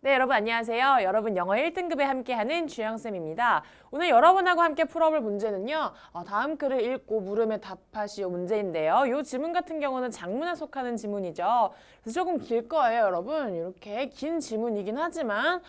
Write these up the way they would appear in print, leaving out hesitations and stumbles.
네, 여러분 안녕하세요. 여러분 영어 1등급에 함께하는 주영쌤입니다. 오늘 여러분하고 함께 풀어볼 문제는요. 다음 글을 읽고 물음에 답하시오 문제인데요. 이 지문 같은 경우는 작문에 속하는 지문이죠. 그래서 조금 길 거예요, 여러분. 이렇게 긴 지문이긴 하지만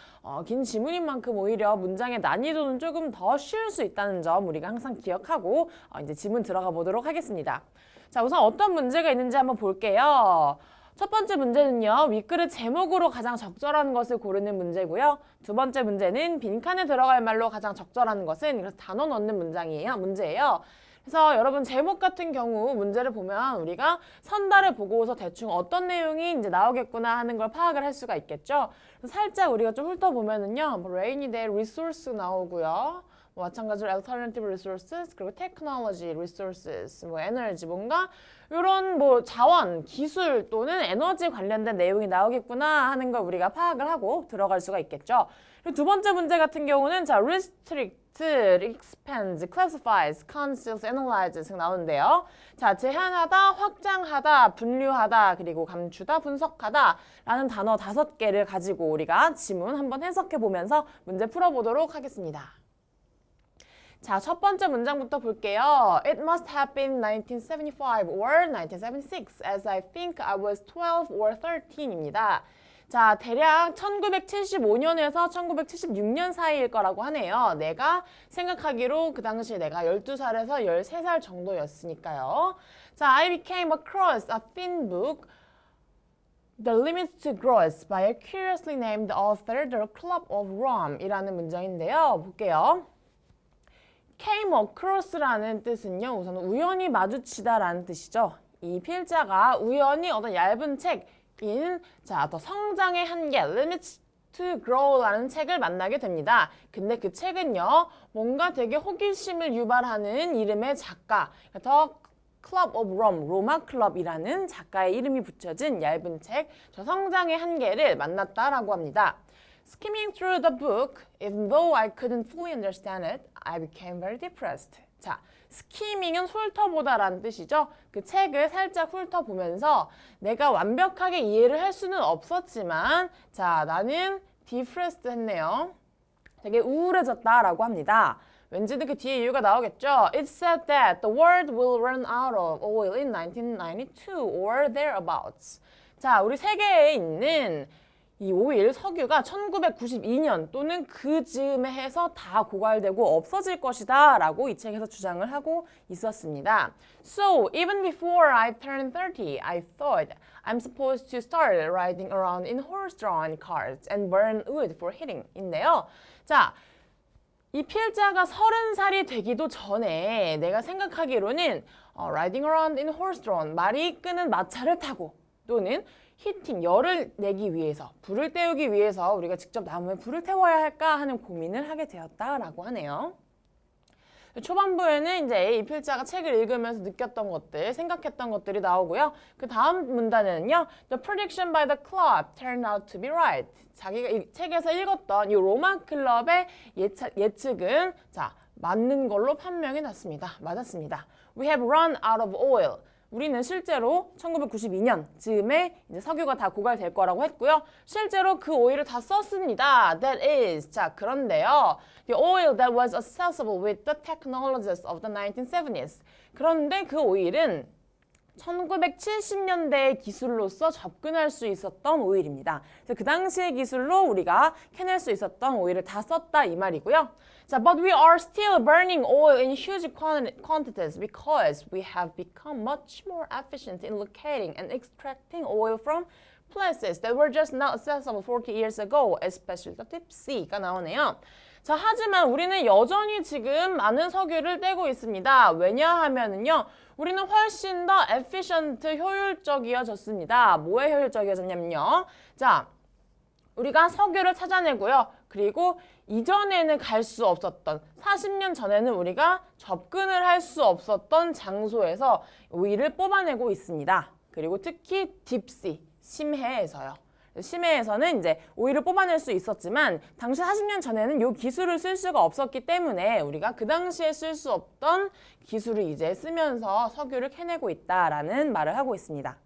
긴 지문인 만큼 오히려 문장의 난이도는 조금 더 쉬울 수 있다는 점 우리가 항상 기억하고 이제 지문 들어가 보도록 하겠습니다. 자, 우선 어떤 문제가 있는지 한번 볼게요. 첫 번째 문제는요. 윗글의 제목으로 가장 적절한 것을 고르는 문제고요. 두 번째 문제는 빈칸에 들어갈 말로 가장 적절한 것은 그래서 단어 넣는 문제예요. 그래서 여러분 제목 같은 경우 문제를 보면 우리가 선달을 보고서 대충 어떤 내용이 이제 나오겠구나 하는 걸 파악을 할 수가 있겠죠. 그래서 살짝 우리가 좀 훑어보면은요. rainy day resource 나오고요. 마찬가지로 alternative resources, 그리고 technology resources, energy, 뭔가 이런 자원, 기술 또는 에너지 관련된 내용이 나오겠구나 하는 걸 우리가 파악을 하고 들어갈 수가 있겠죠. 그리고 두 번째 문제 같은 경우는 restrict, expand, classifies, conceals, analyzes 나오는데요. 자, 제한하다, 확장하다, 분류하다, 그리고 감추다, 분석하다 라는 단어 5개를 가지고 우리가 지문 한번 해석해 보면서 문제 풀어보도록 하겠습니다. 자, 첫 번째 문장부터 볼게요. It must have been 1975 or 1976 as I think I was 12 or 13입니다. 자, 대략 1975년에서 1976년 사이일 거라고 하네요. 내가 생각하기로 그 당시에 내가 12살에서 13살 정도였으니까요. 자, I became across a thin book The Limits to Growth by a curiously named author, The Club of Rome 이라는 문장인데요. 볼게요. came across라는 뜻은요. 우선 우연히 마주치다라는 뜻이죠. 이 필자가 우연히 어떤 얇은 책인 더 성장의 한계 Limits to Grow라는 책을 만나게 됩니다. 근데 그 책은요. 뭔가 되게 호기심을 유발하는 이름의 작가 더 Club of Rome, 로마 클럽이라는 작가의 이름이 붙여진 얇은 책 저 성장의 한계를 만났다라고 합니다. Skimming through the book, even though I couldn't fully understand it, I became very depressed. 자, skimming은 훑어보다라는 뜻이죠. 그 책을 살짝 훑어보면서 내가 완벽하게 이해를 할 수는 없었지만 자, 나는 depressed 했네요. 되게 우울해졌다라고 합니다. 왠지는 그 뒤에 이유가 나오겠죠. It said that the world will run out of oil in 1992 or thereabouts. 자, 우리 세계에 있는 이 오일, 석유가 1992년 또는 그 즈음에 해서 다 고갈되고 없어질 것이다 라고 이 책에서 주장을 하고 있었습니다. So, even before I turned 30, I thought I'm supposed to start riding around in horse-drawn cars and burn wood for heating 인데요. 자, 이 필자가 30살이 되기도 전에 내가 생각하기로는 riding around in horse-drawn, 말이 끄는 마차를 타고 또는 히팅, 열을 내기 위해서, 불을 때우기 위해서 우리가 직접 나무에 불을 태워야 할까 하는 고민을 하게 되었다라고 하네요. 초반부에는 이제 이 필자가 책을 읽으면서 느꼈던 것들, 생각했던 것들이 나오고요. 그 다음 문단에는요. The prediction by the club turned out to be right. 자기가 이 책에서 읽었던 이 로마 클럽의 예측은 맞는 걸로 판명이 났습니다. 맞았습니다. We have run out of oil. 우리는 실제로 1992년 즈음에 이제 석유가 다 고갈될 거라고 했고요. 실제로 그 오일을 다 썼습니다. That is, 그런데요. The oil that was accessible with the technologies of the 1970s. 그런데 그 오일은 1970년대의 기술로서 접근할 수 있었던 오일입니다. 그래서 그 당시의 기술로 우리가 캐낼 수 있었던 오일을 다 썼다 이 말이고요. 자, but we are still burning oil in huge quantities because we have become much more efficient in locating and extracting oil from places that were just not accessible 40 years ago, especially the deep sea가 나오네요. 자, 하지만 우리는 여전히 지금 많은 석유를 떼고 있습니다. 왜냐하면은요, 우리는 훨씬 더 efficient, 효율적이어졌습니다. 뭐에 효율적이어졌냐면요. 자, 우리가 석유를 찾아내고요. 그리고 이전에는 갈 수 없었던 40년 전에는 우리가 접근을 할 수 없었던 장소에서 오일을 뽑아내고 있습니다. 그리고 특히 딥시, 심해에서요. 심해에서는 이제 오일을 뽑아낼 수 있었지만 당시 40년 전에는 이 기술을 쓸 수가 없었기 때문에 우리가 그 당시에 쓸 수 없던 기술을 이제 쓰면서 석유를 캐내고 있다라는 말을 하고 있습니다.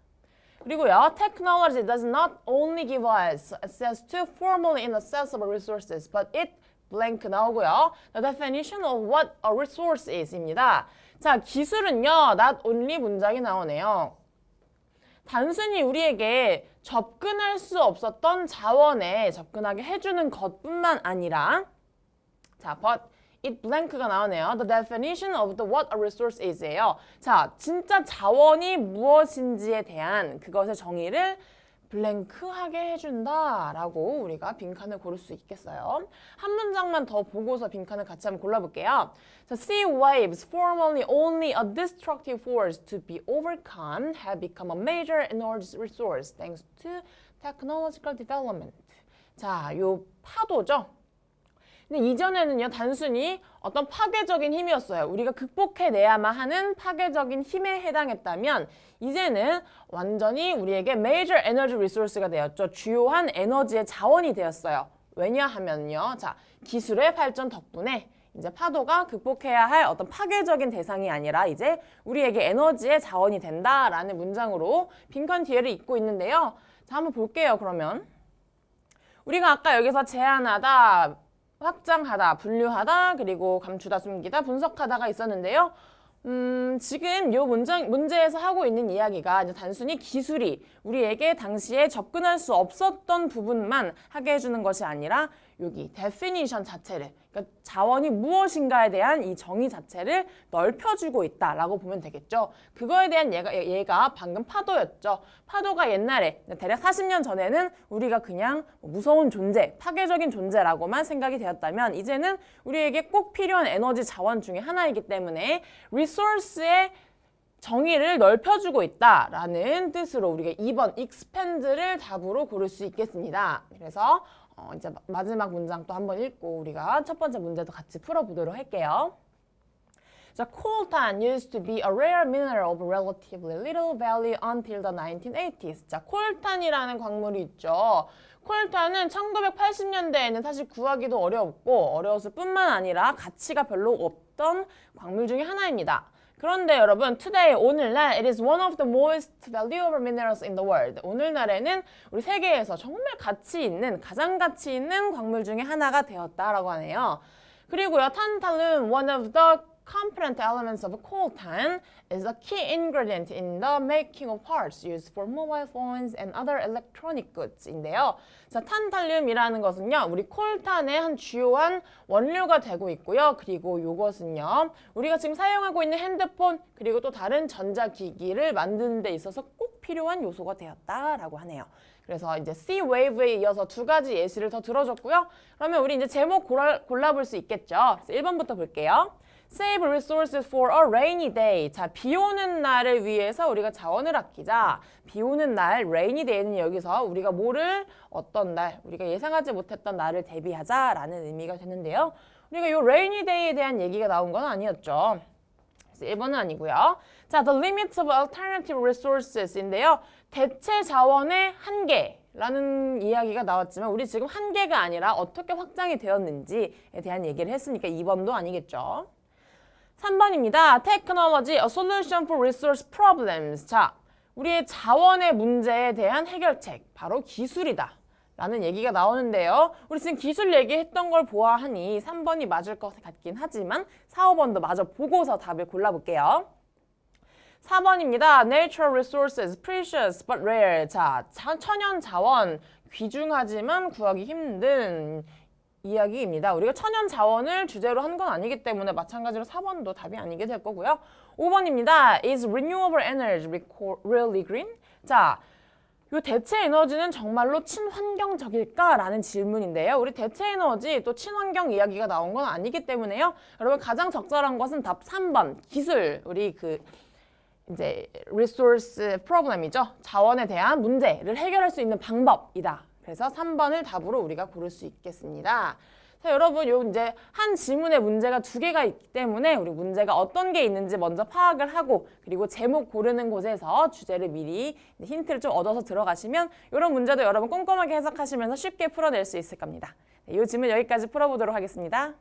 그리고요, technology does not only give us access to formally inaccessible resources, but it blank 나오고요. The definition of what a resource is입니다. 자, 기술은요, not only 문장이 나오네요. 단순히 우리에게 접근할 수 없었던 자원에 접근하게 해주는 것뿐만 아니라 자, but it blank가 나오네요. The definition of the what a resource is예요. 자, 진짜 자원이 무엇인지에 대한 그것의 정의를 블랭크하게 해준다라고 우리가 빈칸을 고를 수 있겠어요. 한 문장만 더 보고서 빈칸을 같이 한번 골라볼게요. So, sea waves, formerly only a destructive force to be overcome, have become a major energy resource thanks to technological development. 자, 요 파도죠. 근데 이전에는요, 단순히 어떤 파괴적인 힘이었어요. 우리가 극복해내야만 하는 파괴적인 힘에 해당했다면 이제는 완전히 우리에게 major energy resource가 되었죠. 주요한 에너지의 자원이 되었어요. 왜냐하면요, 자, 기술의 발전 덕분에 이제 파도가 극복해야 할 어떤 파괴적인 대상이 아니라 이제 우리에게 에너지의 자원이 된다라는 문장으로 빈칸 뒤에를 잇고 있는데요. 자, 한번 볼게요, 그러면. 우리가 아까 여기서 제한하다, 확장하다, 분류하다, 그리고 감추다, 숨기다, 분석하다가 있었는데요. 지금 이 문제에서 하고 있는 이야기가 이제 단순히 기술이 우리에게 당시에 접근할 수 없었던 부분만 하게 해주는 것이 아니라 여기 definition 자체를, 그러니까 자원이 무엇인가에 대한 이 정의 자체를 넓혀주고 있다라고 보면 되겠죠. 그거에 대한 얘가 방금 파도였죠. 파도가 옛날에 대략 40년 전에는 우리가 그냥 무서운 존재, 파괴적인 존재라고만 생각이 되었다면 이제는 우리에게 꼭 필요한 에너지 자원 중에 하나이기 때문에 resource의 정의를 넓혀주고 있다라는 뜻으로 우리가 2번 expand를 답으로 고를 수 있겠습니다. 그래서 이제 마지막 문장 또 한번 읽고 우리가 첫 번째 문제도 같이 풀어보도록 할게요. So, coltan used to be a rare mineral of relatively little value until the 1980s. 자, 콜탄이라는 광물이 있죠. 콜탄은 1980년대에는 사실 구하기도 어려웠을 뿐만 아니라 가치가 별로 없던 광물 중에 하나입니다. 그런데 여러분, today, 오늘날, it is one of the most valuable minerals in the world. 오늘날에는 우리 세계에서 정말 가장 가치 있는 광물 중에 하나가 되었다라고 하네요. 그리고요, 탄탈륨, one of the component elements of coltan is a key ingredient in the making of parts used for mobile phones and other electronic goods인데요. 자, 탄탈륨이라는 것은요, 우리 콜탄의 한 주요한 원료가 되고 있고요. 그리고 이것은요, 우리가 지금 사용하고 있는 핸드폰 그리고 또 다른 전자기기를 만드는 데 있어서 꼭 필요한 요소가 되었다라고 하네요. 그래서 이제 sea wave에 이어서 두 가지 예시를 더 들어줬고요. 그러면 우리 이제 제목 골라볼 수 있겠죠. 그래서 1번부터 볼게요. Save resources for a rainy day. 자, 비 오는 날을 위해서 우리가 자원을 아끼자. 비 오는 날, rainy day는 여기서 우리가 어떤 날, 우리가 예상하지 못했던 날을 대비하자라는 의미가 되는데요. 우리가 이 rainy day에 대한 얘기가 나온 건 아니었죠. 그래서 1번은 아니고요. 자, the limits of alternative resources인데요. 대체 자원의 한계라는 이야기가 나왔지만 우리 지금 한계가 아니라 어떻게 확장이 되었는지에 대한 얘기를 했으니까 2번도 아니겠죠. 3번입니다. Technology, a solution for resource problems. 자, 우리의 자원의 문제에 대한 해결책, 바로 기술이다 라는 얘기가 나오는데요. 우리 지금 기술 얘기했던 걸 보아하니 3번이 맞을 것 같긴 하지만 4, 5번도 마저 보고서 답을 골라볼게요. 4번입니다. Natural resources, precious but rare. 자, 천연 자원, 귀중하지만 구하기 힘든 이야기입니다. 우리가 천연 자원을 주제로 한 건 아니기 때문에 마찬가지로 4번도 답이 아니게 될 거고요. 5번입니다. Is renewable energy really green? 자, 이 대체 에너지는 정말로 친환경적일까? 라는 질문인데요. 우리 대체 에너지 또 친환경 이야기가 나온 건 아니기 때문에요. 여러분 가장 적절한 것은 답 3번 기술. 우리 이제 resource problem이죠. 자원에 대한 문제를 해결할 수 있는 방법이다. 그래서 3번을 답으로 우리가 고를 수 있겠습니다. 자, 여러분, 이제 한 지문에 문제가 2개가 있기 때문에 우리 문제가 어떤 게 있는지 먼저 파악을 하고 그리고 제목 고르는 곳에서 주제를 미리 힌트를 좀 얻어서 들어가시면 이런 문제도 여러분 꼼꼼하게 해석하시면서 쉽게 풀어낼 수 있을 겁니다. 이 지문 여기까지 풀어보도록 하겠습니다.